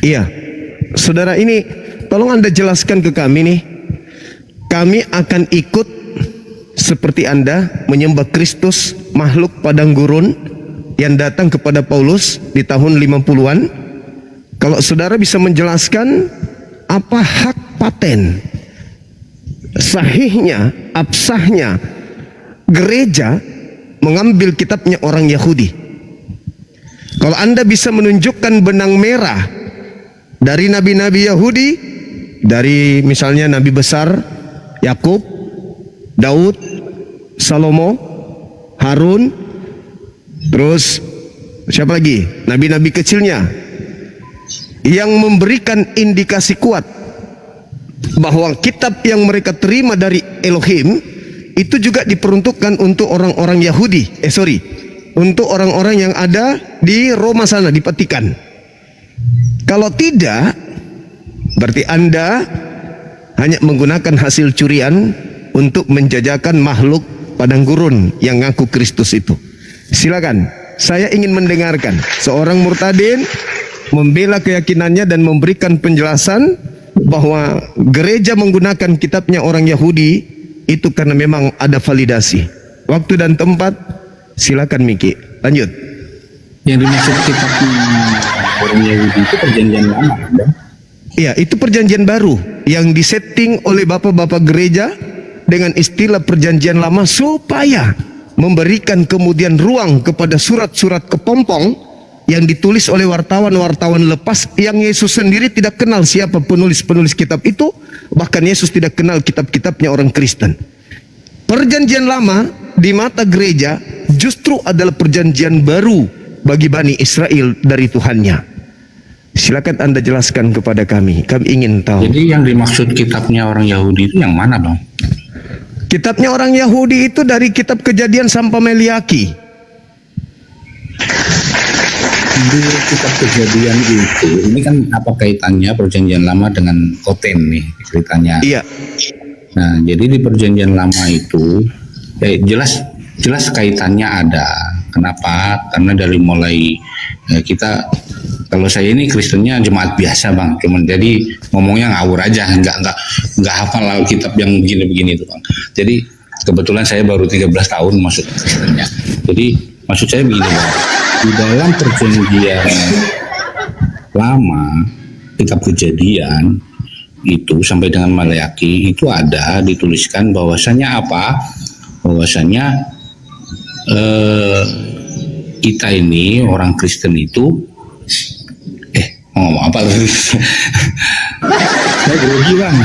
Iya, saudara, ini tolong Anda jelaskan ke kami nih. Kami akan ikut seperti Anda menyembah Kristus, makhluk padang gurun yang datang kepada Paulus di tahun 50-an. Kalau saudara bisa menjelaskan apa hak paten, sahihnya, absahnya gereja mengambil kitabnya orang Yahudi. Kalau Anda bisa menunjukkan benang merah dari nabi-nabi Yahudi, dari misalnya nabi besar Yakub, Daud, Salomo, Harun, terus siapa lagi? Nabi-nabi kecilnya yang memberikan indikasi kuat bahwa kitab yang mereka terima dari Elohim itu juga diperuntukkan untuk orang-orang Yahudi. Untuk orang-orang yang ada di Roma sana, di Vatikan. Kalau tidak, berarti Anda hanya menggunakan hasil curian untuk menjajakan makhluk padang gurun yang ngaku Kristus itu. Silakan, saya ingin mendengarkan seorang murtadin membela keyakinannya dan memberikan penjelasan bahwa gereja menggunakan kitabnya orang Yahudi itu karena memang ada validasi. Waktu dan tempat, silakan Miki, lanjut. Yang dimaksud kitabnya orang Yahudi itu perjanjian lama, kan? Iya, itu perjanjian baru yang disetting oleh bapak-bapak gereja dengan istilah perjanjian lama supaya memberikan kemudian ruang kepada surat-surat kepompong yang ditulis oleh wartawan-wartawan lepas yang Yesus sendiri tidak kenal siapa penulis-penulis kitab itu, bahkan Yesus tidak kenal kitab-kitabnya orang Kristen. Perjanjian lama di mata gereja justru adalah perjanjian baru bagi Bani Israel dari Tuhannya. Silakan Anda jelaskan kepada kami ingin tahu. Jadi yang dimaksud kitabnya orang Yahudi itu yang mana, Bang? Kitabnya orang Yahudi itu dari kitab Kejadian sampai Meliaki. Di kitab Kejadian itu, ini kan apa kaitannya perjanjian lama dengan Koten nih ceritanya? Iya. Nah, jadi di perjanjian lama itu jelas kaitannya ada. Kenapa? Karena dari mulai kita, kalau saya ini Kristennya jemaat biasa, Bang, cuman jadi ngomongnya ngawur aja, nggak hafal kitab yang begini-begini itu, Bang. Jadi kebetulan saya baru 13 tahun masuk Kristennya. Jadi maksud saya begini, Bang. Di dalam perjanjian lama, kitab Kejadian itu sampai dengan Maleaki itu ada dituliskan bahwasanya apa? Bahwasanya kita ini orang Kristen itu ngomong apa lagi? Saya grogi, Bang.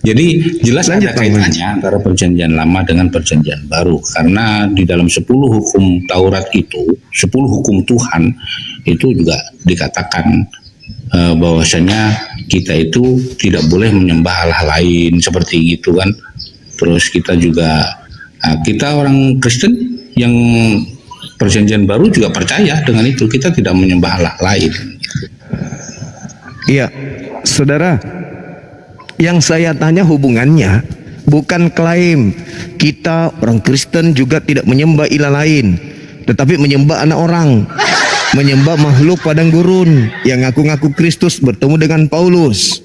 Jadi jelas ada kaitannya antara perjanjian lama dengan perjanjian baru, karena di dalam 10 hukum Taurat itu, 10 hukum Tuhan itu juga dikatakan bahwasanya kita itu tidak boleh menyembah Allah lain seperti gitu kan. Terus kita juga kita orang Kristen yang perjanjian baru juga percaya dengan itu, kita tidak menyembah Allah lain. Iya, saudara, yang saya tanya hubungannya bukan klaim kita orang Kristen juga tidak menyembah ilah lain, tetapi menyembah anak orang, menyembah makhluk padang gurun yang ngaku-ngaku Kristus bertemu dengan Paulus.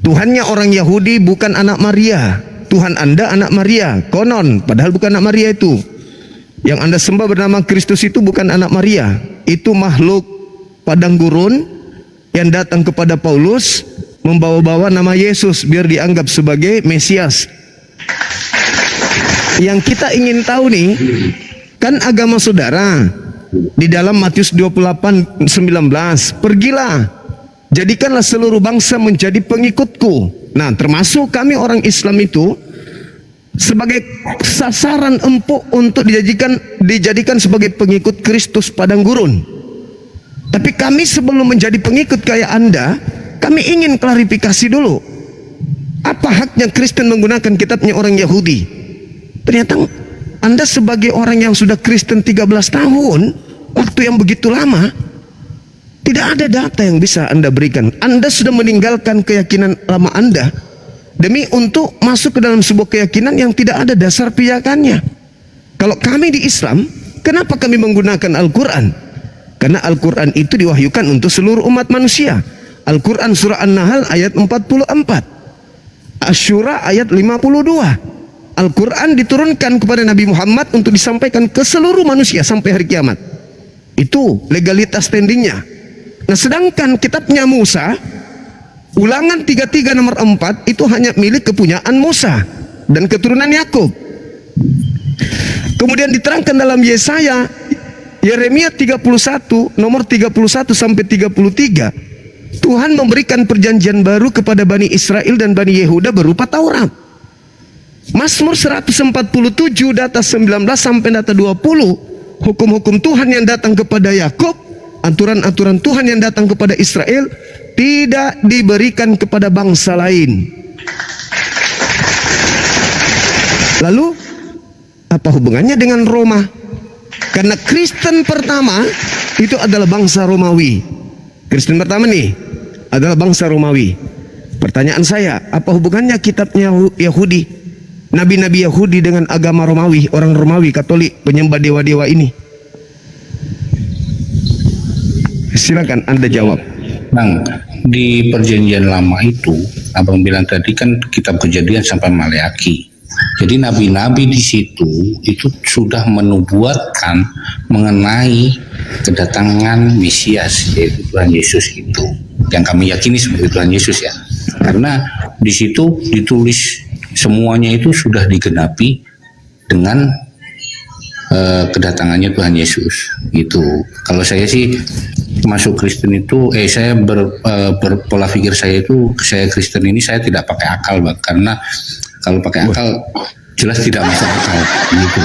Tuhannya orang Yahudi bukan anak Maria. Tuhan Anda anak Maria, konon, padahal bukan anak Maria itu. Yang Anda sembah bernama Kristus itu bukan anak Maria, itu makhluk padang gurun yang datang kepada Paulus membawa-bawa nama Yesus biar dianggap sebagai Mesias. Yang kita ingin tahu nih, kan agama saudara di dalam Matius 28:19, pergilah, jadikanlah seluruh bangsa menjadi pengikutku. Nah, termasuk kami orang Islam itu sebagai sasaran empuk untuk dijadikan sebagai pengikut Kristus padang gurun. Tapi kami sebelum menjadi pengikut kayak Anda, kami ingin klarifikasi dulu. Apa haknya Kristen menggunakan kitabnya orang Yahudi? Ternyata Anda sebagai orang yang sudah Kristen 13 tahun, waktu yang begitu lama, tidak ada data yang bisa Anda berikan. Anda sudah meninggalkan keyakinan lama Anda demi untuk masuk ke dalam sebuah keyakinan yang tidak ada dasar pijakannya. Kalau kami di Islam, Kenapa kami menggunakan Al-Quran? Karena Al-Quran itu diwahyukan untuk seluruh umat manusia. Al-Quran surah An-Nahl ayat 44, Asy-Syura ayat 52. Al-Quran diturunkan kepada Nabi Muhammad untuk disampaikan ke seluruh manusia sampai hari kiamat. Itu legalitas standingnya. Nah, sedangkan kitabnya Musa, Ulangan 33 nomor 4, itu hanya milik kepunyaan Musa dan keturunan Yakub. Kemudian diterangkan dalam Yesaya, Yeremia 31 nomor 31 sampai 33, Tuhan memberikan perjanjian baru kepada Bani Israel dan Bani Yehuda berupa Taurat. Mazmur 147 data 19 sampai data 20, hukum-hukum Tuhan yang datang kepada Yakub, aturan-aturan Tuhan yang datang kepada Israel tidak diberikan kepada bangsa lain. Lalu apa hubungannya dengan Roma? Karena Kristen pertama itu adalah bangsa Romawi. Kristen pertama nih adalah bangsa Romawi. Pertanyaan saya, apa hubungannya kitabnya Yahudi, nabi-nabi Yahudi dengan agama Romawi, orang Romawi Katolik, penyembah dewa-dewa ini? Silakan Anda jawab. Bang, di perjanjian lama itu, abang bilang tadi kan kitab Kejadian sampai Maleaki. Jadi nabi-nabi di situ itu sudah menubuatkan mengenai kedatangan Mesias, yaitu Tuhan Yesus itu. Yang kami yakini sebagai Tuhan Yesus ya. Karena di situ ditulis semuanya itu sudah digenapi dengan kedatangannya Tuhan Yesus gitu. Kalau saya sih masuk Kristen itu, saya berpola pikir saya itu, saya Kristen ini saya tidak pakai akal, Bang, karena kalau pakai akal jelas tidak masuk akal gitu.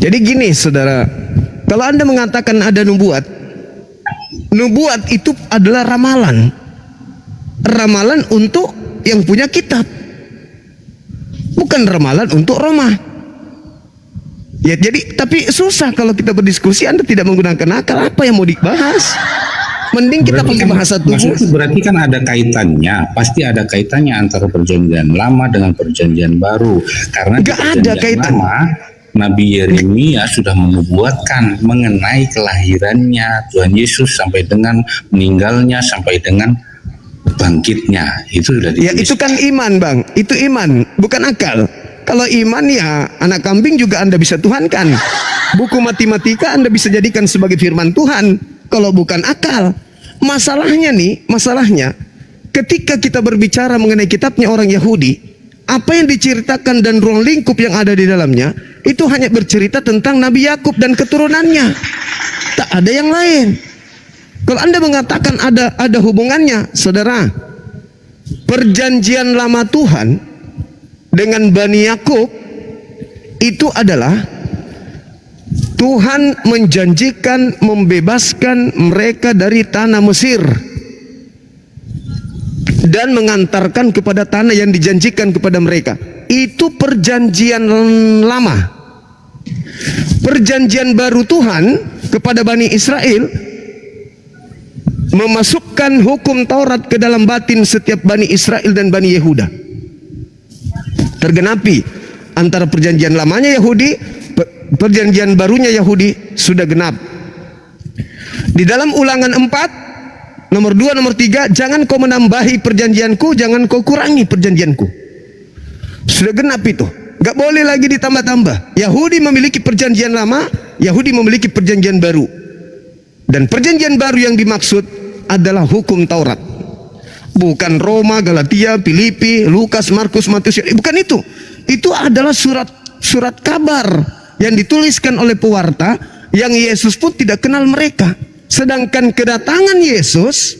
Jadi gini saudara, kalau Anda mengatakan ada nubuat, nubuat itu adalah ramalan. Ramalan untuk yang punya kitab, bukan ramalan untuk Roma. Ya, jadi tapi susah kalau kita berdiskusi Anda tidak menggunakan akal. Apa yang mau dibahas? Mending kita Berarti pakai kan, bahasa tubuh. maksudnya berarti kan ada kaitannya, pasti ada kaitannya antara perjanjian lama dengan perjanjian baru. Karena di Nggak ada perjanjian kaitan. lama Nabi Yeremia sudah menubuatkan mengenai kelahirannya Tuhan Yesus sampai dengan meninggalnya sampai dengan bangkitnya. Itu sudah ditulis. Ya itu kan iman, Bang. Itu iman, bukan akal. Kalau iman ya anak kambing juga Anda bisa tuhankan. Buku matematika Anda bisa jadikan sebagai firman Tuhan. Kalau bukan akal. Masalahnya ketika kita berbicara mengenai kitabnya orang Yahudi, apa yang diceritakan dan ruang lingkup yang ada di dalamnya itu hanya bercerita tentang Nabi Yakub dan keturunannya. Tak ada yang lain. Kalau Anda mengatakan ada hubungannya, saudara, perjanjian lama Tuhan dengan Bani Yakub itu adalah Tuhan menjanjikan membebaskan mereka dari tanah Mesir dan mengantarkan kepada tanah yang dijanjikan kepada mereka. Itu perjanjian lama. Perjanjian baru Tuhan kepada Bani Israel memasukkan hukum Taurat ke dalam batin setiap Bani Israel dan Bani Yehuda. Tergenapi antara perjanjian lamanya Yahudi, perjanjian barunya Yahudi sudah genap. Di dalam Ulangan 4 nomor 2 nomor 3, jangan kau menambahi perjanjianku, jangan kau kurangi perjanjianku. Sudah genap itu, gak boleh lagi ditambah-tambah. Yahudi memiliki perjanjian lama, Yahudi memiliki perjanjian baru. Dan perjanjian baru yang dimaksud adalah hukum Taurat. Bukan Roma, Galatia, Filipi, Lukas, Markus, Matius, bukan itu. Itu adalah surat kabar yang dituliskan oleh pewarta yang Yesus pun tidak kenal mereka. Sedangkan kedatangan Yesus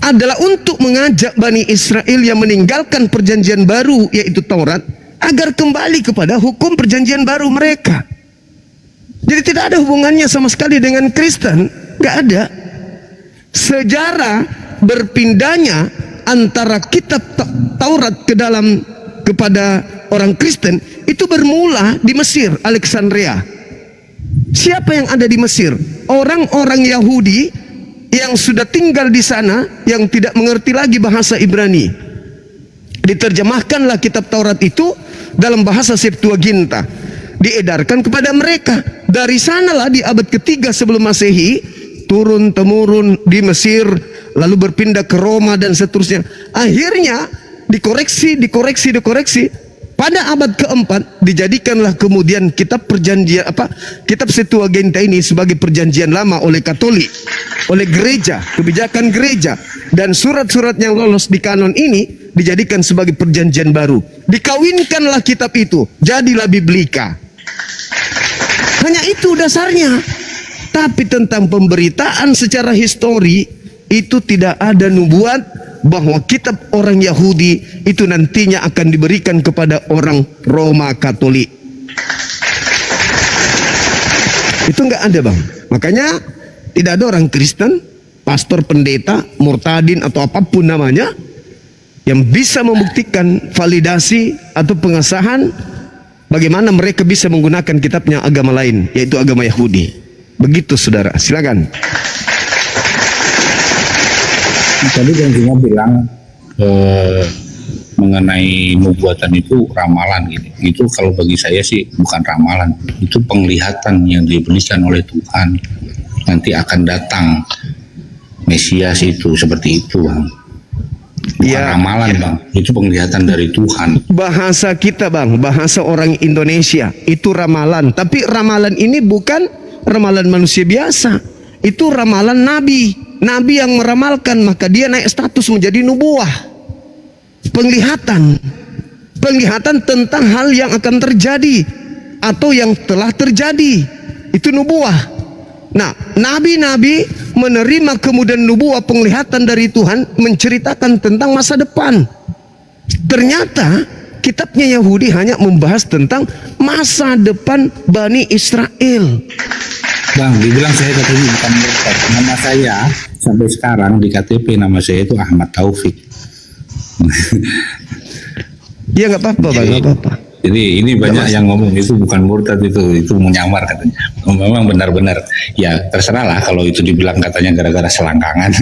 adalah untuk mengajak Bani Israel yang meninggalkan perjanjian baru yaitu Taurat agar kembali kepada hukum perjanjian baru mereka. Jadi tidak ada hubungannya sama sekali dengan Kristen, gak ada. Sejarah berpindahnya antara kitab Taurat kepada orang Kristen itu bermula di Mesir, Alexandria. Siapa yang ada di Mesir? Orang-orang Yahudi yang sudah tinggal di sana yang tidak mengerti lagi bahasa Ibrani. Diterjemahkanlah kitab Taurat itu dalam bahasa Septuaginta, diedarkan kepada mereka. Dari sanalah di abad ketiga sebelum Masehi turun temurun di Mesir, lalu berpindah ke Roma dan seterusnya. Akhirnya dikoreksi. Pada abad keempat dijadikanlah kemudian kitab perjanjian kitab Septuaginta ini sebagai perjanjian lama oleh Katolik, oleh gereja, kebijakan gereja, dan surat-surat yang lolos di kanon ini dijadikan sebagai perjanjian baru. Dikawinkanlah kitab itu, jadilah Biblika. Hanya itu dasarnya. Tapi tentang pemberitaan secara histori itu tidak ada nubuat bahwa kitab orang Yahudi itu nantinya akan diberikan kepada orang Roma Katolik. Itu nggak ada, Bang. Makanya tidak ada orang Kristen, pastor, pendeta, murtadin atau apapun namanya yang bisa membuktikan validasi atau pengesahan bagaimana mereka bisa menggunakan kitabnya agama lain, yaitu agama Yahudi. Begitu, saudara. Silakan. Tadi yang cuma bilang mengenai nubuatan itu ramalan gitu. Itu kalau bagi saya sih bukan ramalan, itu penglihatan yang diberikan oleh Tuhan. Nanti akan datang Mesias itu seperti itu, Bang. Bukan ramalan, Bang. Itu penglihatan dari Tuhan. Bahasa kita, Bang, bahasa orang Indonesia itu ramalan. Tapi ramalan ini bukan ramalan manusia biasa. Itu ramalan nabi. Nabi yang meramalkan, maka dia naik status menjadi nubuah. Penglihatan tentang hal yang akan terjadi atau yang telah terjadi, itu nubuah. Nah, nabi-nabi menerima kemudian nubuah, penglihatan dari Tuhan, menceritakan tentang masa depan. Ternyata kitabnya Yahudi hanya membahas tentang masa depan Bani Israel. Bang, dibilang saya katanya bukan murtad. Nama saya sampai sekarang di KTP nama saya itu Ahmad Taufik. Ya nggak apa-apa, Bang, nggak apa-apa. Jadi ini banyak yang ngomong itu bukan murtad, itu menyamar katanya. Memang benar-benar ya terserah lah kalau itu dibilang katanya gara-gara selangkangan.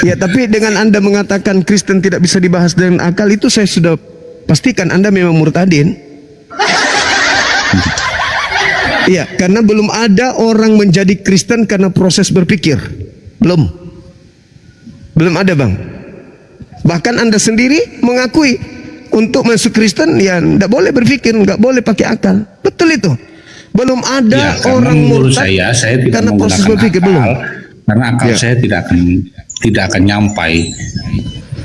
Ya, tapi dengan Anda mengatakan Kristen tidak bisa dibahas dengan akal, itu saya sudah pastikan Anda memang murtadin. Iya, karena belum ada orang menjadi Kristen karena proses berpikir. Belum ada, Bang. Bahkan Anda sendiri mengakui untuk masuk Kristen ya tidak boleh berpikir, nggak boleh pakai akal. Betul itu. Belum ada ya, orang murtad saya tidak karena proses berpikir akal, belum. Karena akal saya tidak akan nyampai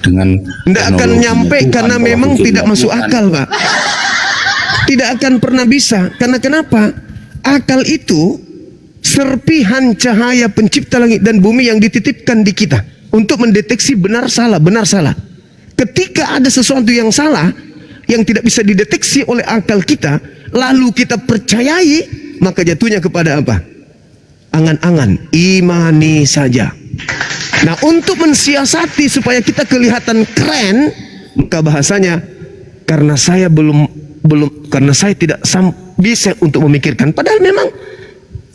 dengan tidak akan nyampe karena memang tidak masuk akal, Pak. Tidak akan pernah bisa. Karena kenapa? Akal itu serpihan cahaya pencipta langit dan bumi yang dititipkan di kita untuk mendeteksi benar salah. Ketika ada sesuatu yang salah yang tidak bisa dideteksi oleh akal kita, lalu kita percayai, maka jatuhnya kepada apa? Angan-angan, imani saja. Nah, untuk mensiasati supaya kita kelihatan keren, maka bahasanya karena saya karena saya tidak bisa untuk memikirkan. Padahal memang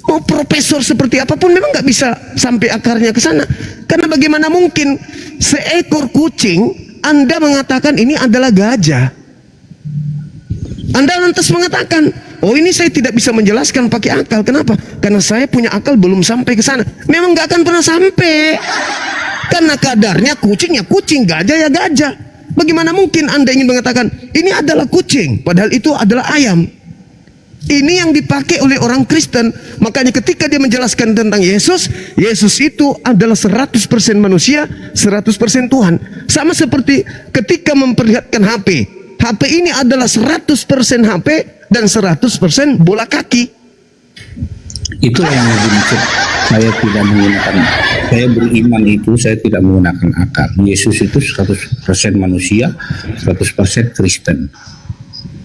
mau profesor seperti apapun memang nggak bisa sampai akarnya ke sana. Karena bagaimana mungkin seekor kucing Anda mengatakan ini adalah gajah? Anda lantas mengatakan, oh ini saya tidak bisa menjelaskan pakai akal. Kenapa? Karena saya punya akal belum sampai ke sana. Memang nggak akan pernah sampai. Karena kadarnya kucing ya kucing, gajah ya gajah. Bagaimana mungkin Anda ingin mengatakan ini adalah kucing, padahal itu adalah ayam? Ini yang dipakai oleh orang Kristen. Makanya ketika dia menjelaskan tentang Yesus, Yesus itu adalah 100% manusia, 100% Tuhan. Sama seperti ketika memperlihatkan HP. HP ini adalah 100% HP dan 100% bola kaki. Itulah yang dimaksud saya tidak menggunakan, saya beriman itu saya tidak menggunakan akal. Yesus itu 100% manusia, 100% Kristen.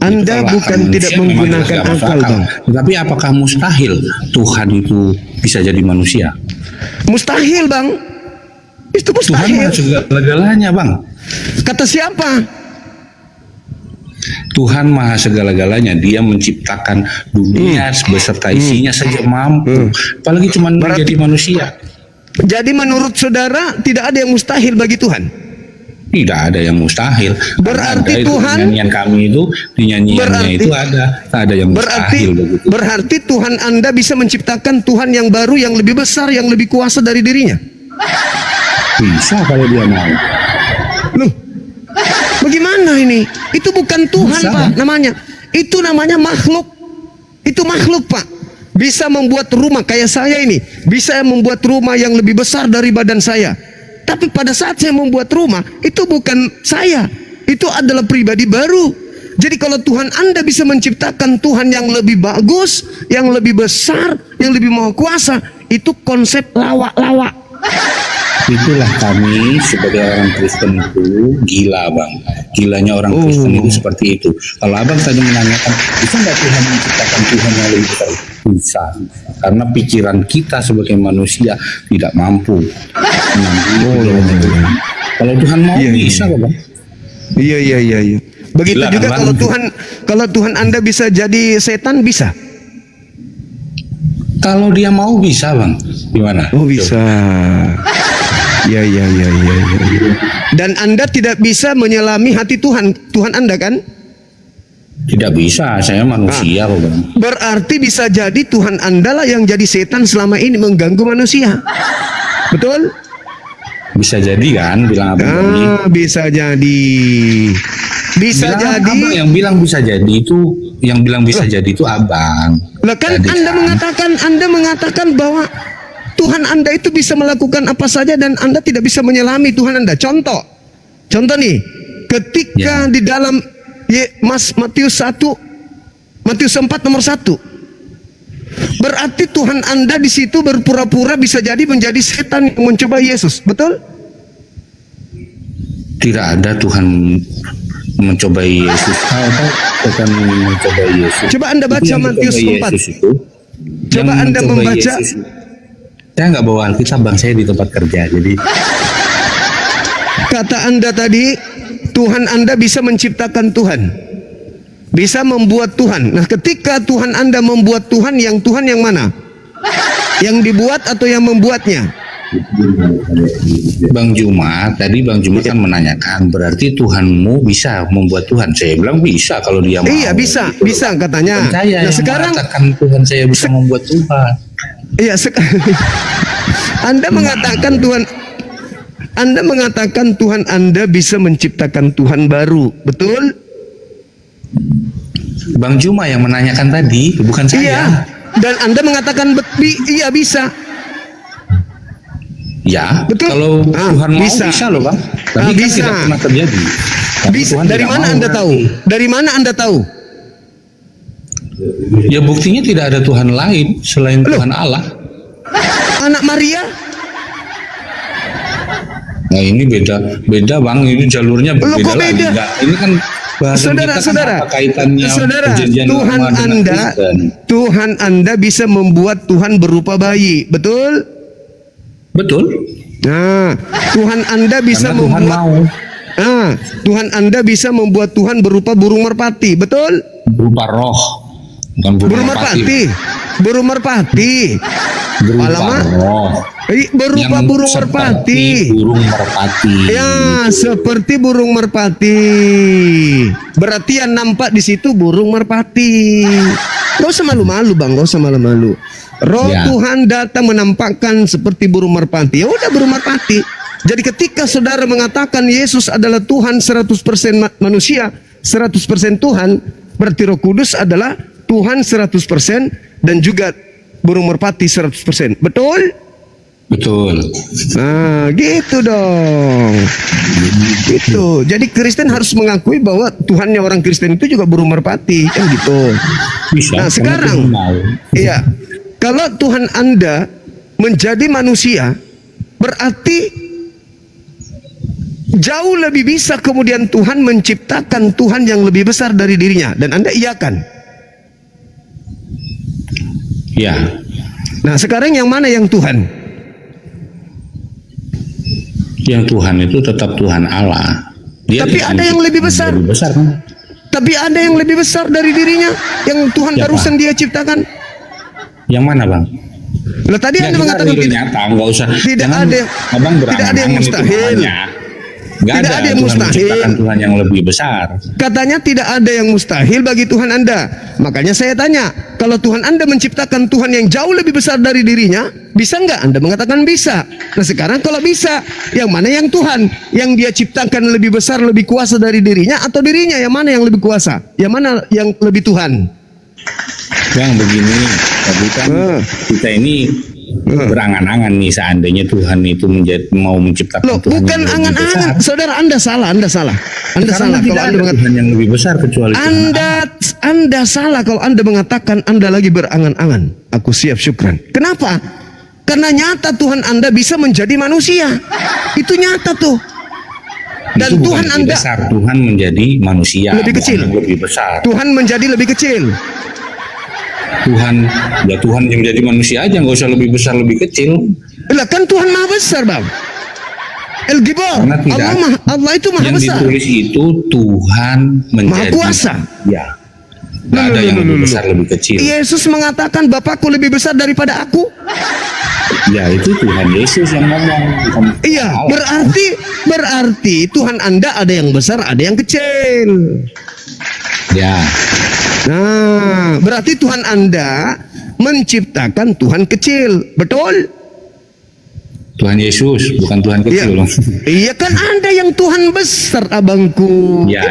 Anda bukan tidak menggunakan akal, Bang. Tetapi apakah mustahil Tuhan itu bisa jadi manusia? Mustahil, Bang. Itu mustahil. Tuhan segala-galanya, Bang. Kata siapa? Tuhan maha segala-galanya. Dia menciptakan dunia beserta isinya saja mampu. Apalagi cuma menjadi manusia. Jadi menurut saudara tidak ada yang mustahil bagi Tuhan? Tidak ada yang mustahil. Berarti ada Tuhan, nyanyian kami itu di nyanyiannya itu ada yang berarti, mustahil begitu. berarti Tuhan Anda bisa menciptakan Tuhan yang baru, yang lebih besar, yang lebih kuasa dari dirinya. Bisa kalau dia mau. Loh, bagaimana ini? Itu bukan Tuhan, Bisa. Pak, namanya. Itu namanya makhluk. Itu makhluk, Pak. Bisa membuat rumah kayak saya ini. Bisa membuat rumah yang lebih besar dari badan saya. Tapi pada saat saya membuat rumah, itu bukan saya. Itu adalah pribadi baru. Jadi kalau Tuhan Anda bisa menciptakan Tuhan yang lebih bagus, yang lebih besar, yang lebih maha kuasa, itu konsep lawak-lawak. Itulah kami sebagai orang Kristen itu gila, Bang. Gilanya orang Kristen itu seperti itu. Kalau Abang tadi menanyakan, bisa nggak Tuhan menciptakan Tuhan yang lebih besar? Bisa. Karena pikiran kita sebagai manusia tidak mampu. Kalau Tuhan mau bisa kok, Bang. Iya. Begitu Gila, juga kan, kalau Tuhan Anda bisa jadi setan, bisa. Kalau dia mau bisa, Bang. Gimana? Oh, bisa. Ya. Dan Anda tidak bisa menyelami hati Tuhan Anda, kan? Tidak bisa, saya manusia kok, Bang. Berarti bisa jadi Tuhan Anda lah yang jadi setan selama ini mengganggu manusia. Betul? Bisa jadi kan, bilang Abang tadi. Bisa jadi. Bisa Bilang jadi. Abang yang bilang bisa jadi itu, yang bilang bisa jadi itu Abang. Lah kan Jadi Anda mengatakan bahwa Tuhan Anda itu bisa melakukan apa saja dan Anda tidak bisa menyelami Tuhan Anda. Contoh nih, ketika di dalam Matius 4 nomor 1. Berarti Tuhan Anda di situ berpura-pura bisa jadi menjadi setan yang mencoba Yesus. Betul? tidak ada Tuhan mencobai Yesus. Bukan mencobai Yesus. Coba Anda baca Itu yang Matius mencobai 4. Yesus itu, Coba yang Anda mencobai membaca. Yesus. Saya nggak bawa Alkitab, Bang, saya di tempat kerja. Jadi Kata Anda tadi, Tuhan Anda bisa menciptakan Tuhan, bisa membuat Tuhan. Nah, ketika Tuhan Anda membuat Tuhan yang mana? Yang dibuat atau yang membuatnya? Bang Juma kan menanyakan, berarti Tuhanmu bisa membuat Tuhan. Saya bilang bisa kalau dia mau. Iya, bisa, gitu. bisa katanya. Saya Nah, yang sekarang mengatakan Tuhan saya bisa membuat Tuhan. iya, Anda mengatakan Tuhan Anda bisa menciptakan Tuhan baru, betul? Bang Juma yang menanyakan tadi, bukan saya. Iya. Dan Anda mengatakan iya bisa. Ya, betul. Kalau Tuhan mau bisa loh, Bang. Tapi kan bisa. tidak pernah terjadi. Tapi Bisa. Tuhan Dari tidak mana mau, Anda berarti. tahu? Dari mana Anda tahu? Ya buktinya tidak ada Tuhan lain selain Tuhan Allah. Anak Maria? Nah ini beda Bang, ini jalurnya Loh, berbeda kok beda? lagi. Nggak, ini kan bahasan kita kan apa kaitannya perjanjian Tuhan lama dengan Anda, Kristen. Tuhan Anda bisa membuat Tuhan berupa bayi, betul? Betul. Nah, Tuhan Anda bisa Karena Tuhan membuat mau Tuhan Anda bisa membuat Tuhan berupa burung merpati, betul? berupa roh, bukan burung Burung merpati. Burung merpati. berupa Alamak. roh. Berupa Yang burung seperti merpati. burung merpati. Ya, seperti burung merpati. Berarti yang nampak di situ burung merpati. Gak usah malu-malu, Bang, gak usah malu-malu. Roh Ya. Tuhan datang menampakkan seperti burung merpati. Ya udah, burung merpati. Jadi ketika saudara mengatakan Yesus adalah Tuhan 100% manusia, 100% Tuhan, berarti Roh Kudus adalah Tuhan 100% dan juga burung merpati 100%. Betul? Betul. Nah, gitu dong. Gitu. Jadi Kristen harus mengakui bahwa Tuhannya orang Kristen itu juga burung merpati, kan gitu. Bisa. Nah, karena sekarang, Tuhan mau. iya, kalau Tuhan Anda menjadi manusia, berarti jauh lebih bisa kemudian Tuhan menciptakan Tuhan yang lebih besar dari dirinya. Dan Anda iyakan. Ya. Nah, sekarang yang mana yang Tuhan? Yang Tuhan itu tetap Tuhan Allah. Dia Tapi tidak ada yang lebih besar. Lebih besar kan? Tapi ada yang lebih besar dari dirinya, yang Tuhan Siapa? barusan dia ciptakan. Yang mana, Bang? Lah tadi Ya, Anda kita mengatakan real nyata, nggak usah. tidak Jangan ada, Abang tidak ada yang berangan-angan itu mustahil. namanya. Nggak Tidak ada yang Tuhan mustahil. menciptakan Tuhan yang lebih besar. Katanya tidak ada yang mustahil bagi Tuhan Anda. Makanya saya tanya, kalau Tuhan Anda menciptakan Tuhan yang jauh lebih besar dari dirinya, bisa nggak? Anda mengatakan bisa. Nah sekarang kalau bisa, yang mana yang Tuhan? Yang dia ciptakan lebih besar, lebih kuasa dari dirinya, atau dirinya yang mana yang lebih kuasa? Yang mana yang lebih Tuhan? Yang begini, tapi kan kita ini berangan-angan nih seandainya Tuhan itu mau menciptakan Loh, Tuhan bukan yang lebih angan-angan, besar. saudara, Anda salah. Anda salah Karena kalau tidak Anda ada mengatakan Tuhan yang lebih besar kecuali Tuhan. Anda salah kalau Anda mengatakan Anda lagi berangan-angan. Aku siap syukran. Kenapa? Karena nyata Tuhan Anda bisa menjadi manusia. Itu nyata tuh. Dan Itu bukan Tuhan lebih Anda besar, Tuhan menjadi manusia, lebih bukan kecil. yang lebih besar. Tuhan menjadi lebih kecil. Tuhan yang menjadi manusia aja, nggak usah lebih besar lebih kecil. Lah kan Tuhan maha besar, Bang. El Gibor. Karena tidak. Allah itu maha Yang besar. ditulis itu Tuhan menjadi Maha kuasa. Ya. Nggak ada yang lebih besar lebih kecil. Yesus mengatakan Bapakku lebih besar daripada aku. Ya itu Tuhan Yesus yang ngomong. bukan Iya, Allah. berarti Tuhan Anda ada yang besar, ada yang kecil. Ya. Nah, berarti Tuhan Anda menciptakan Tuhan kecil, betul? Tuhan Yesus bukan Tuhan Iya. kecil. Iya kan Anda yang Tuhan besar, abangku. Ya.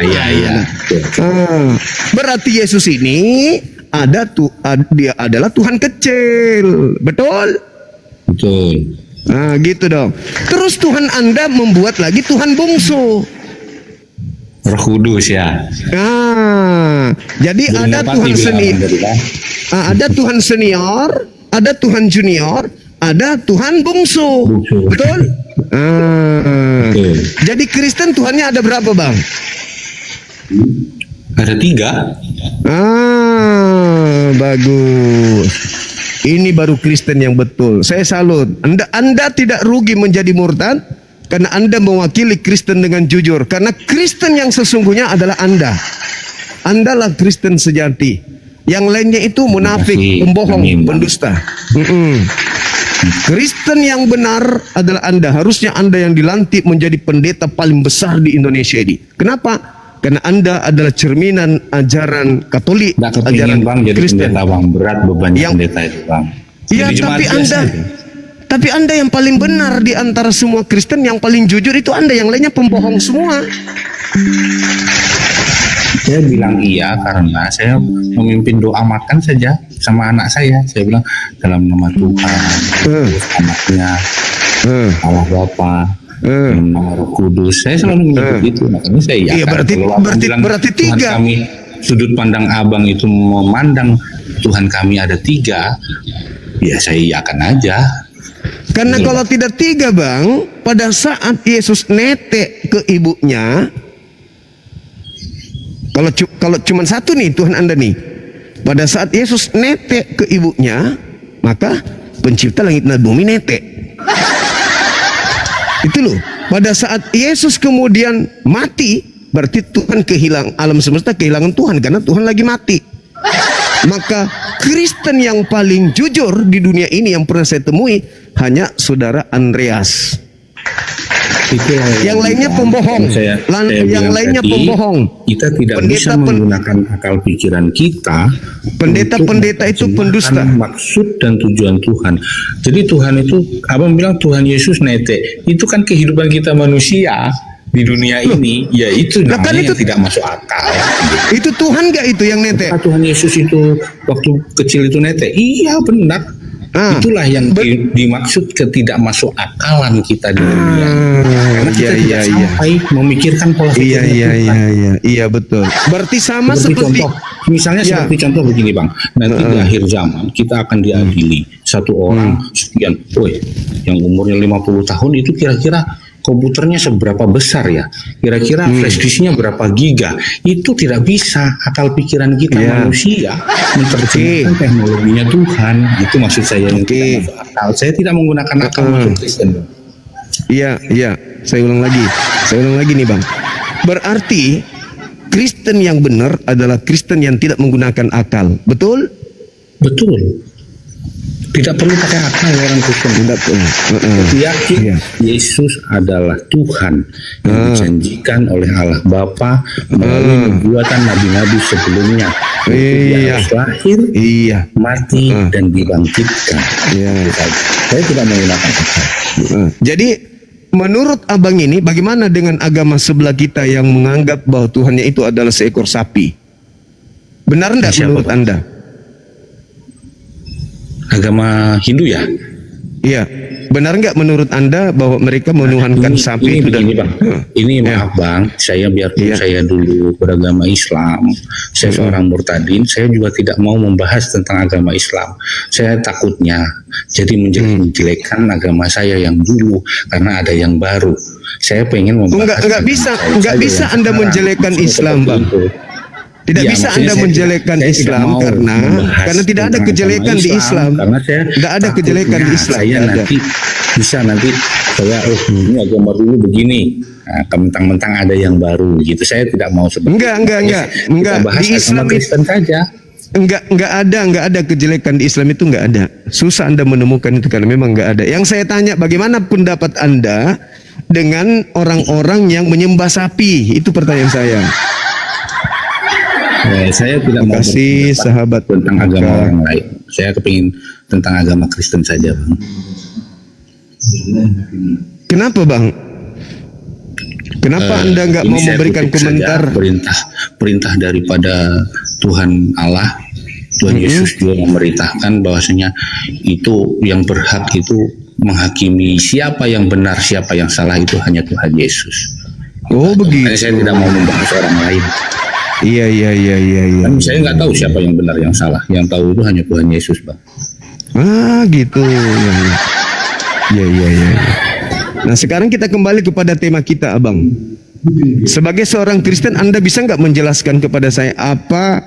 Berarti Yesus ini dia adalah Tuhan kecil, betul? Betul. Nah, gitu dong. Terus Tuhan Anda membuat lagi Tuhan bungsu. Roh Kudus ya. Nah, jadi ada Benar, Tuhan Pak, senior, dibilang tadi, Pak. ada Tuhan senior, ada Tuhan junior, ada Tuhan bungsu. Bungsu. Betul? Betul. Jadi Kristen Tuhannya ada berapa, Bang? Ada 3. Bagus. Ini baru Kristen yang betul. Saya salut. Anda tidak rugi menjadi murtad karena Anda mewakili Kristen dengan jujur. Karena Kristen yang sesungguhnya adalah Anda. Andalah Kristen sejati. Yang lainnya itu munafik, Terima kasih. pembohong, Amin, Bang. pendusta. Kristen yang benar adalah Anda. Harusnya Anda yang dilantik menjadi pendeta paling besar di Indonesia ini. Kenapa? Karena Anda adalah cerminan ajaran Katolik, Nggak ajaran kepingin Bang jadi Kristen. pendeta Bang, berat bebannya Yang- pendeta itu Bang. Iya, Jadi jemaat tapi biasa Anda, aja. tapi Anda yang paling benar di antara semua Kristen, yang paling jujur itu Anda, yang lainnya pembohong semua. Saya bilang iya karena saya memimpin doa makan saja sama anak saya. Saya bilang dalam nama Tuhan, Yesus, anaknya, Allah Bapa, dalam nama Roh Kudus. Saya selalu menyebut itu. Makanya saya iya. Iya, berarti Tuhan 3. kami, sudut pandang abang itu memandang Tuhan kami ada 3. Ya saya iyakan aja. Karena kalau tidak 3, Bang, pada saat Yesus netek ke ibunya, kalau cuma 1 nih Tuhan Anda nih, pada saat Yesus netek ke ibunya, maka pencipta langit dan bumi netek. Itu loh. Pada saat Yesus kemudian mati, berarti Tuhan alam semesta kehilangan Tuhan karena Tuhan lagi mati. Maka Kristen yang paling jujur di dunia ini yang pernah saya temui hanya saudara Andreas. Yang lainnya pembohong. Yang lainnya pembohong. Kita tidak bisa menggunakan akal pikiran kita. Pendeta-pendeta itu pendusta. Maksud dan tujuan Tuhan. Jadi Tuhan itu, abang bilang Tuhan Yesus netek. Itu kan kehidupan kita manusia di dunia ini. Ya itu namanya kan itu, yang tidak masuk akal. Itu Tuhan gak itu yang netek? Apakah Tuhan Yesus itu waktu kecil itu netek? Iya benar. Itulah yang dimaksud ketidak masuk akalan kita di dunia. Karena kita tidak sampai memikirkan pola pikir Tuhan. Iya betul. Berarti sama seperti contoh, misalnya seperti contoh begini Bang. Nanti di akhir zaman kita akan diadili satu orang sekian. Yang umurnya 50 tahun itu kira-kira komputernya seberapa besar ya? Kira-kira flash disknya berapa giga? Itu tidak bisa akal pikiran kita manusia menerjemahkan teknologinya Tuhan. Itu maksud saya yang tidak masuk akal. Saya tidak menggunakan akal masuk Kristen. Iya. Saya ulang lagi nih Bang. Berarti Kristen yang benar adalah Kristen yang tidak menggunakan akal. Betul? Betul. Tidak perlu pakai akal orang Kristen. Tidak perlu. Yakin Iya. Yesus adalah Tuhan yang dijanjikan oleh Allah Bapa melalui nubuatan nabi-nabi sebelumnya. Dia Iya. harus lahir, Iya. mati, dan dibangkitkan. Iya. Saya tidak menggunakan akal. Jadi menurut abang ini bagaimana dengan agama sebelah kita yang menganggap bahwa Tuhannya itu adalah seekor sapi? Benar enggak Siapa, menurut Pak? Anda? Agama Hindu ya? Iya. Benar enggak menurut Anda bahwa mereka menuhankan sapi itu begini, dan Bang. Ini maaf Bang, saya biarpun Iya. saya dulu beragama Islam, saya seorang murtadin, saya juga tidak mau membahas tentang agama Islam. Saya takutnya jadi menjelek-jelekkan agama saya yang dulu karena ada yang baru. Saya pengen membahas enggak bisa, enggak bisa Anda menjelekkan Islam, Bang. Tidak Ya, bisa maksudnya Anda saya menjelekkan tidak Islam mau karena membahas tidak ada tentang kejelekan agama di Islam. Karena saya Tidak ada takutnya kejelekan di Islam. Saya Tidak ada. nanti bisa saya ini agama dulu begini. Nah, mentang-mentang ada yang baru gitu. Saya tidak mau seperti Enggak. Kita bahas Di agama Islam Kristen saja. enggak ada kejelekan di Islam itu enggak ada. Susah Anda menemukan itu karena memang enggak ada. Yang saya tanya bagaimana pendapat Anda dengan orang-orang yang menyembah sapi? Itu pertanyaan saya. Saya tidak mau Kasih berpendapat sahabat tentang agama maka- orang lain. Saya kepingin tentang agama Kristen saja, Bang. Kenapa, Bang? Kenapa Anda enggak Ini mau saya memberikan kutip saja komentar? perintah daripada Tuhan Allah, Tuhan Yesus juga memerintahkan bahwasanya itu yang berhak itu menghakimi siapa yang benar, siapa yang salah itu hanya Tuhan Yesus. Oh, Makanya begitu. saya tidak mau membahas orang lain. Iya. Kan saya nggak tahu siapa yang benar, yang salah. Yang tahu itu hanya Tuhan Yesus, Bang. Gitu. Iya. Nah, sekarang kita kembali kepada tema kita, Abang. Sebagai seorang Kristen, Anda bisa nggak menjelaskan kepada saya apa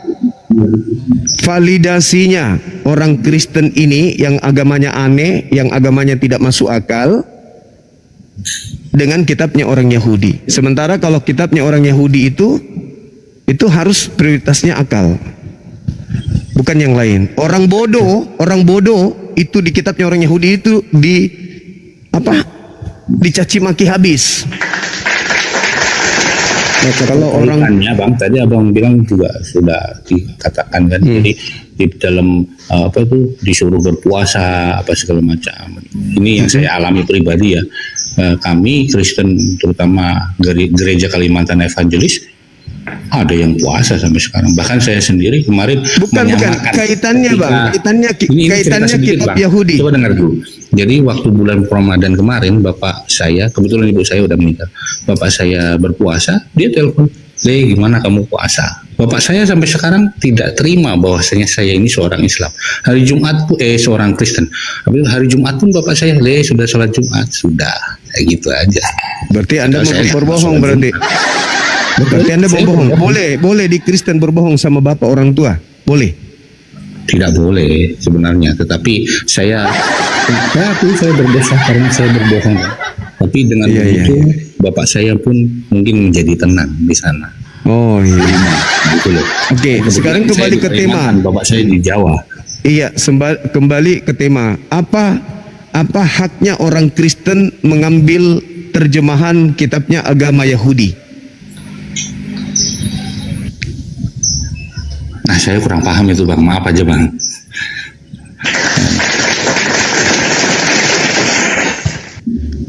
validasinya orang Kristen ini yang agamanya aneh, yang agamanya tidak masuk akal dengan kitabnya orang Yahudi. Sementara kalau kitabnya orang Yahudi itu harus prioritasnya akal, bukan yang lain. Orang bodoh itu di kitabnya orang Yahudi itu dicaci maki habis. Kalau orang Kaitannya, Bang, tadi Abang bilang juga sudah dikatakan kan, jadi di dalam disuruh berpuasa apa segala macam. Ini yang saya alami pribadi ya. Kami Kristen terutama dari Gereja Kalimantan Evangelis ada yang puasa sampai sekarang. Bahkan saya sendiri kemarin bukan kaitannya, Bang. Kaitannya kitab Bang. Yahudi. Coba dengar dulu. Jadi waktu bulan Ramadan kemarin bapak saya, kebetulan ibu saya udah meninggal. Bapak saya berpuasa, dia telepon, "Le, gimana kamu puasa?" Bapak saya sampai sekarang tidak terima bahwasanya saya ini seorang Islam. Hari Jumat pun seorang Kristen. Tapi hari Jumat pun bapak saya, "Le, sudah sholat Jumat." Sudah. Kayak gitu aja. Berarti Anda Kalau saya berbohong sholat berarti. Berarti Anda Saya berbohong. berbohong. Boleh di Kristen berbohong sama bapak orang tua? Boleh. Tidak boleh sebenarnya, tetapi saya akui saya berdosa karena saya berbohong. Tapi dengan Iya, begitu bapak saya pun mungkin menjadi tenang di sana. Oh iya. Gitu loh. Oke, sekarang Kebetulan kembali saya ke di tema. Kalimantan, bapak saya di Jawa. Iya, kembali ke tema. Apa haknya orang Kristen mengambil terjemahan kitabnya agama Yahudi? Nah, saya kurang paham itu, Bang. Maaf aja, Bang.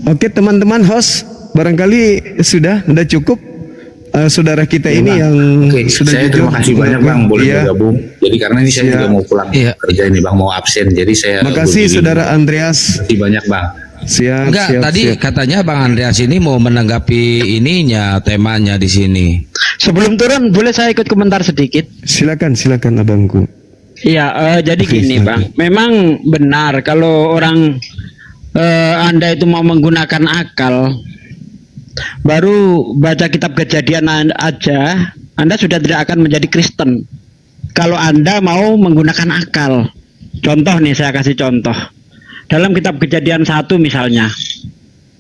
Oke, teman-teman host, barangkali sudah cukup. Saudara kita ini Bang. yang Oke, sudah saya terima kasih banyak, Bang, boleh Iya. bergabung. Jadi karena ini saya Siap. juga mau pulang kerja ini, Bang, mau absen. Jadi saya Makasih berdiri. Saudara Andreas. Terima kasih banyak, Bang. Siap. Enggak, tadi katanya Bang Andreas ini mau menanggapi temanya di sini. Sebelum turun, boleh saya ikut komentar sedikit? Silakan abangku. Iya, jadi Oke, gini silakan. Bang, memang benar kalau orang Anda itu mau menggunakan akal, baru baca kitab Kejadian aja, Anda sudah tidak akan menjadi Kristen. Kalau Anda mau menggunakan akal, contoh nih saya kasih contoh. Dalam kitab Kejadian 1 misalnya,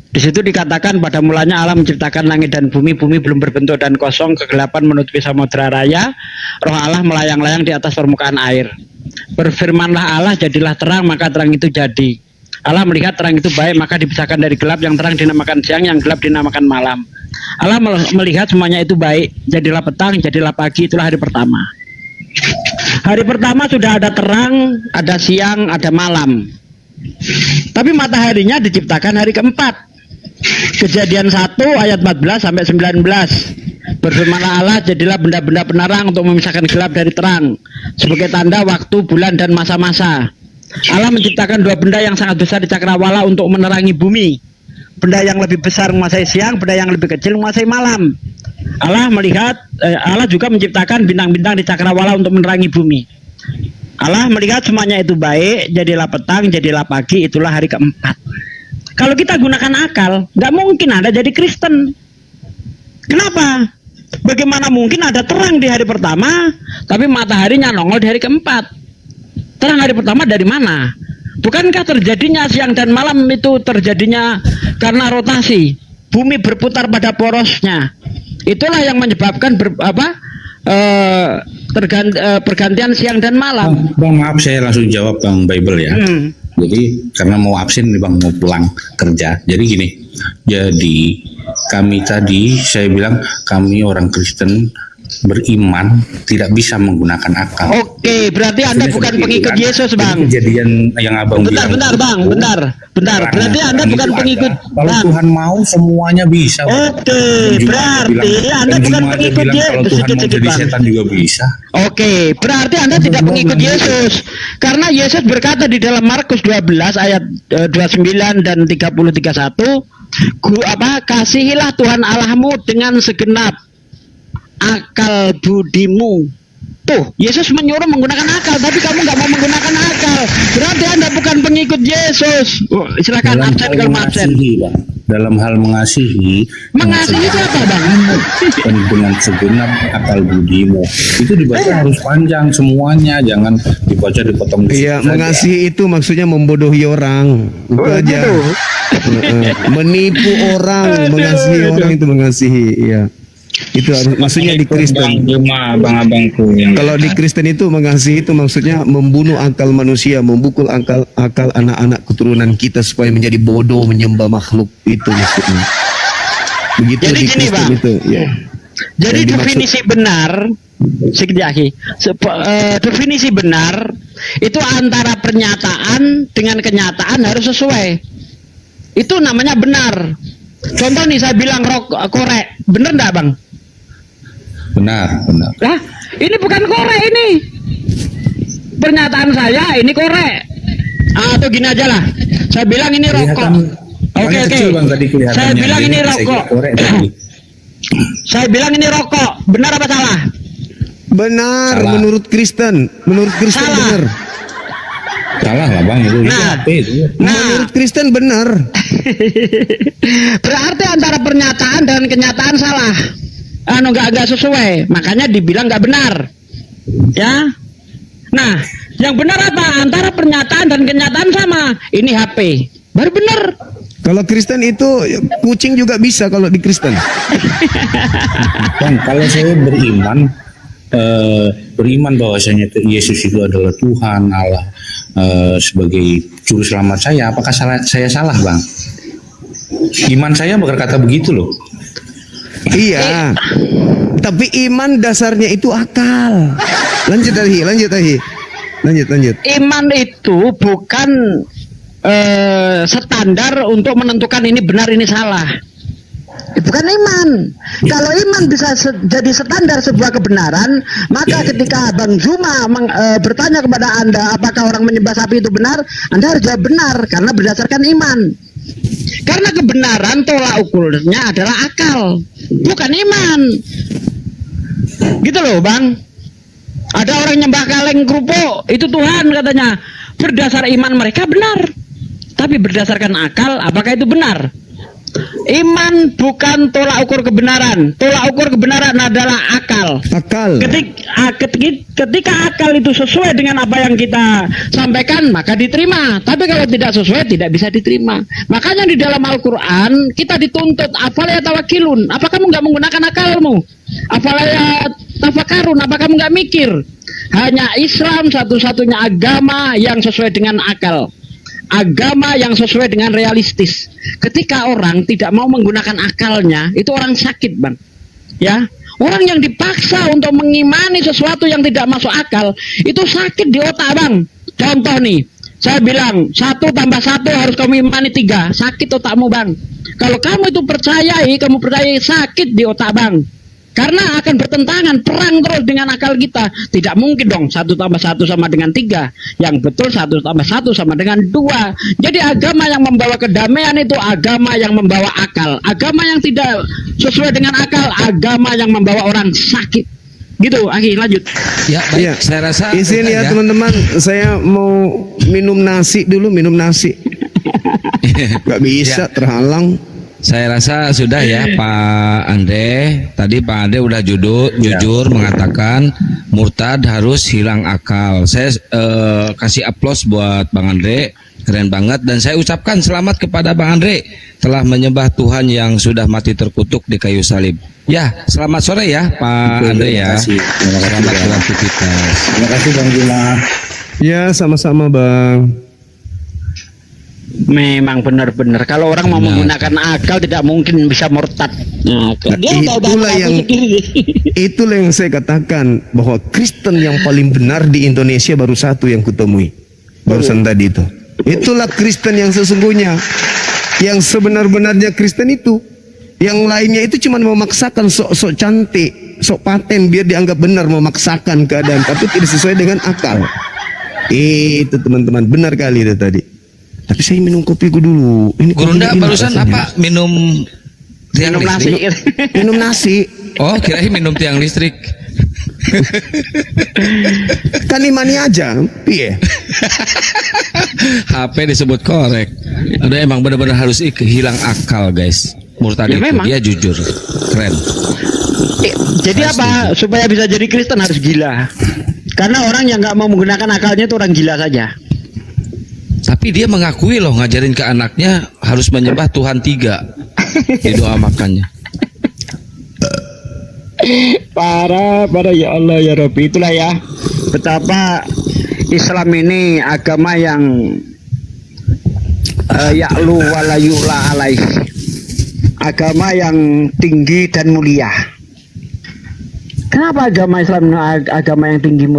Di situ dikatakan pada mulanya Allah menciptakan langit dan bumi, bumi belum berbentuk dan kosong, kegelapan menutupi samudra raya, roh Allah melayang-layang di atas permukaan air. Berfirmanlah Allah, jadilah terang, maka terang itu jadi. Allah melihat terang itu baik, maka dipisahkan dari gelap, yang terang dinamakan siang, yang gelap dinamakan malam. Allah melihat semuanya itu baik, jadilah petang, jadilah pagi, itulah hari pertama. Hari pertama sudah ada terang, ada siang, ada malam. Tapi mataharinya diciptakan hari keempat. Kejadian 1 ayat 14 sampai 19. Berfirmanlah Allah, jadilah benda-benda penerang untuk memisahkan gelap dari terang, sebagai tanda waktu, bulan, dan masa-masa. Allah menciptakan dua benda yang sangat besar di cakrawala untuk menerangi bumi. Benda yang lebih besar menguasai siang, benda yang lebih kecil menguasai malam. Allah juga menciptakan bintang-bintang di cakrawala untuk menerangi bumi. Allah melihat semuanya itu baik, jadilah petang, jadilah pagi, itulah hari keempat. Kalau kita gunakan akal, nggak mungkin Anda jadi Kristen. Kenapa? Bagaimana mungkin ada terang di hari pertama, tapi mataharinya nongol di hari keempat? Terang hari pertama dari mana? Bukankah terjadinya siang dan malam itu terjadinya karena rotasi? Bumi berputar pada porosnya. Itulah yang menyebabkan pergantian siang dan malam. Bang, maaf saya langsung jawab Bang Bible ya. Jadi karena mau absen nih Bang, mau pulang kerja. Jadi gini, jadi kami tadi saya bilang kami orang Kristen beriman tidak bisa menggunakan akal. Oke, berarti Anda bukan pengikut Yesus, Bang. Kejadian yang Abang bilang. Bentar. Berarti Anda bukan pengikut. Kalau Tuhan mau semuanya bisa. Oke, berarti Anda bukan pengikut Yesus. Kalau Tuhan mau jadi setan juga bisa. Oke, berarti Anda tidak pengikut Yesus. Karena Yesus berkata di dalam Markus 12 ayat 29 dan 30-31, kasihilah Tuhan Allahmu dengan segenap akal budimu. Tuh, Yesus menyuruh menggunakan akal, tapi kamu nggak mau menggunakan akal. Berarti Anda bukan pengikut Yesus. Silakan absen kalau mau absen. Dalam hal mengasihi itu apa, Bang? Dengan segenap akal budimu. Itu dibaca harus panjang semuanya, jangan dibaca dipotong. Iya, mengasihi itu maksudnya membodohi orang. Itu aja. Menipu orang, mengasihi orang itu mengasihi, iya. Itu maksudnya di Kristen. Abang-abangku yang Kalau di Kristen itu mengasihi itu maksudnya membunuh akal manusia, membukul akal anak-anak keturunan kita supaya menjadi bodoh menyembah makhluk, itu maksudnya. Begitu jadi di gini, Kristen Bang. itu, ya. Jadi definisi benar, definisi benar itu antara pernyataan dengan kenyataan harus sesuai. Itu namanya benar. Contoh nih, saya bilang korek, bener enggak, Bang? benar. Lah, ini bukan korek ini. Pernyataan saya ini korek. Atau gini aja lah. Saya bilang ini rokok. Oke. Saya bilang ini rokok. Saya bilang ini rokok. Benar apa salah? Benar, Salah. menurut Kristen Salah. benar. Salah lah Bang, itu apa itu? Menurut Kristen benar. Berarti antara pernyataan dan kenyataan salah. Nggak sesuai. Makanya dibilang nggak benar. Ya. Nah, yang benar apa? Antara pernyataan dan kenyataan sama. Ini HP. Baru benar. Kalau Kristen itu kucing juga bisa kalau di Kristen. Bang, kalau saya beriman bahwasanya Yesus itu adalah Tuhan Allah sebagai juru selamat saya, apakah saya salah, Bang? Iman saya berkata begitu loh. Iya. Tapi iman dasarnya itu akal. Lanjut. Iman itu bukan standar untuk menentukan ini benar ini salah. Bukan iman. Kalau iman bisa jadi standar sebuah kebenaran, maka ketika Bang Zuma bertanya kepada Anda apakah orang menyembah sapi itu benar, Anda harus jawab benar karena berdasarkan iman. Karena kebenaran tolak ukurnya adalah akal, bukan iman. Gitu loh, Bang. Ada orang nyembah kaleng kerupuk, itu Tuhan katanya. Berdasar iman mereka benar. Tapi berdasarkan akal, apakah itu benar? Iman bukan tolak ukur kebenaran. Tolak ukur kebenaran adalah akal. Akal. Ketika akal itu sesuai dengan apa yang kita sampaikan, maka diterima. Tapi kalau tidak sesuai, tidak bisa diterima. Makanya di dalam Al-Quran kita dituntut afala tawakilun. Apa kamu nggak menggunakan akalmu? Afala tafakarun. Apa kamu nggak mikir? Hanya Islam satu-satunya agama yang sesuai dengan akal. Agama yang sesuai dengan realistis. Ketika orang tidak mau menggunakan akalnya, itu orang sakit, Bang. Ya, orang yang dipaksa untuk mengimani sesuatu yang tidak masuk akal, itu sakit di otak, Bang. Contoh nih, saya bilang 1 tambah 1 harus kamu imani 3, sakit otakmu, Bang. Kalau kamu itu percayai, sakit di otak, Bang. Karena akan bertentangan, perang terus dengan akal kita. Tidak mungkin dong 1 tambah 1 sama dengan 3. Yang betul 1 tambah 1 sama dengan 2. Jadi agama yang membawa kedamaian itu agama yang membawa akal. Agama yang tidak sesuai dengan akal, agama yang membawa orang sakit. Gitu, Aki, lanjut. Ya, baik. Iya. Saya rasa Izin udah ya teman-teman, saya mau minum nasi dulu, minum nasi. Gak bisa, terhalang. Saya rasa sudah ya Pak Andre. Tadi Pak Andre udah jujur mengatakan murtad harus hilang akal. Saya kasih aplaus buat Bang Andre, keren banget. Dan saya ucapkan selamat kepada Bang Andre telah menyembah Tuhan yang sudah mati terkutuk di kayu salib. Ya, selamat sore ya Pak Andre ya. Selamat beraktivitas. Terima kasih Bang Juma. Ya, sama-sama Bang. Memang benar-benar kalau orang mau menggunakan akal tidak mungkin bisa murtad. Nah, dia Itulah yang saya katakan bahwa Kristen yang paling benar di Indonesia baru satu yang kutemui barusan tadi itu. Itulah Kristen yang sesungguhnya, yang sebenar-benarnya Kristen itu. Yang lainnya itu cuma memaksakan sok cantik, sok paten biar dianggap benar, memaksakan keadaan tapi tidak sesuai dengan akal. Itu teman-teman, benar kali itu tadi. Tapi saya minum kopiku dulu. Ini Gurunda kopi barusan rasanya. apa? Minum tiang nasi. listrik. Minum nasi. Oh, kirain minum tiang listrik. Kan imani aja, piye? HP disebut korek. Ada emang benar-benar harus hilang akal, guys. Murtad Ya, itu memang. dia jujur, keren. Jadi apa? Supaya bisa jadi Kristen harus gila. Karena orang yang nggak mau menggunakan akalnya itu orang gila saja. Tapi dia mengakui loh ngajarin ke anaknya harus menyembah Tuhan 3 di doa makannya. Parah ya Allah ya Rabbi. Itulah ya betapa Islam ini agama yang ya'lu wa la yu'la alaih. Agama yang tinggi dan mulia. Kenapa agama Islam agama yang tinggi mulia?